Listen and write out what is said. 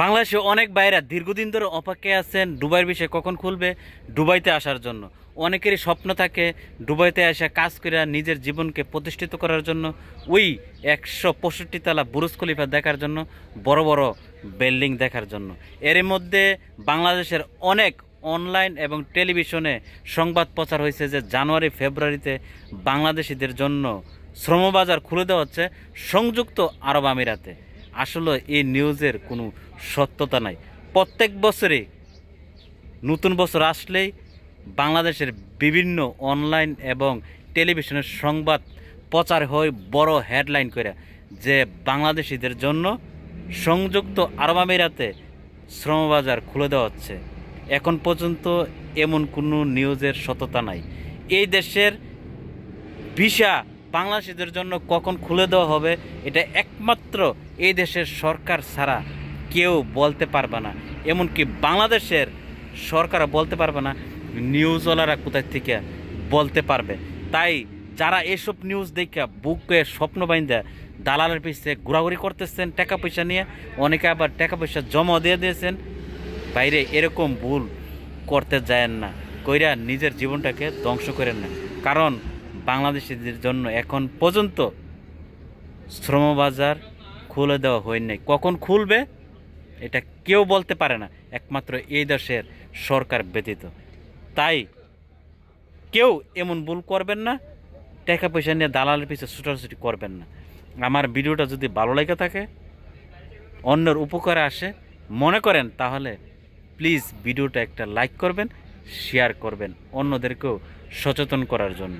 বাংলাদেশে অনেক বাইরা দীর্ঘদিন ধরে অপেক্ষায় আছেন দুবাইয়ের বিষয়ে কখন খুলবে, দুবাইতে আসার জন্য। অনেকেরই স্বপ্ন থাকে দুবাইতে এসে কাজ করে নিজের জীবনকে প্রতিষ্ঠিত করার জন্য, ওই 165 তলা বুরুজ খলিফা দেখার জন্য, বড় বড় বিল্ডিং দেখার জন্য। এর মধ্যে বাংলাদেশের অনেক অনলাইন এবং টেলিভিশনে সংবাদ প্রচার হয়েছে যে জানুয়ারি ফেব্রুয়ারিতে বাংলাদেশিদের জন্য শ্রমবাজার খুলে দেওয়া হচ্ছে সংযুক্ত আরব আমিরাতে। আসলে এই নিউজের কোনো সত্যতা নাই। প্রত্যেক বছরে নতুন বছর আসলেই বাংলাদেশের বিভিন্ন অনলাইন এবং টেলিভিশনের সংবাদ প্রচার হয় বড় হেডলাইন করে যে বাংলাদেশিদের জন্য সংযুক্ত আরব আমিরাতে শ্রমবাজার খুলে দেওয়া হচ্ছে। এখন পর্যন্ত এমন কোনো নিউজের সত্যতা নাই। এই দেশের ভিসা বাংলাদেশিদের জন্য কখন খুলে দেওয়া হবে এটা একমাত্র এই দেশের সরকার ছাড়া কেউ বলতে পারবে না। এমনকি বাংলাদেশের সরকারও বলতে পারবে না, নিউজওয়ালারা কোথায় থেকে বলতে পারবে। তাই যারা এসব নিউজ দেখে বুকে স্বপ্ন বাইন্দা দালালের পিছিয়ে ঘোরাঘুরি করতেছেন টাকা পয়সা নিয়ে, অনেকে আবার টাকা পয়সা জমা দিয়ে দিয়েছেন, বাইরে এরকম ভুল করতে যায়েন না, কইরা নিজের জীবনটাকে ধ্বংস করেন না। কারণ বাংলাদেশিদের জন্য এখন পর্যন্ত শ্রমবাজার খুলে দেওয়া হয় নাই। কখন খুলবে এটা কেউ বলতে পারে না, একমাত্র এই দেশের সরকার ব্যতীত। তাই কেউ এমন ভুল করবেন না, টাকা পয়সা নিয়ে দালালের পিছিয়ে ছুটাছুটি করবেন না। আমার ভিডিওটা যদি ভালো লেগে থাকে, অন্যের উপকারে আসে মনে করেন, তাহলে প্লিজ ভিডিওটা একটা লাইক করবেন, শেয়ার করবেন অন্যদেরকেও সচেতন করার জন্য।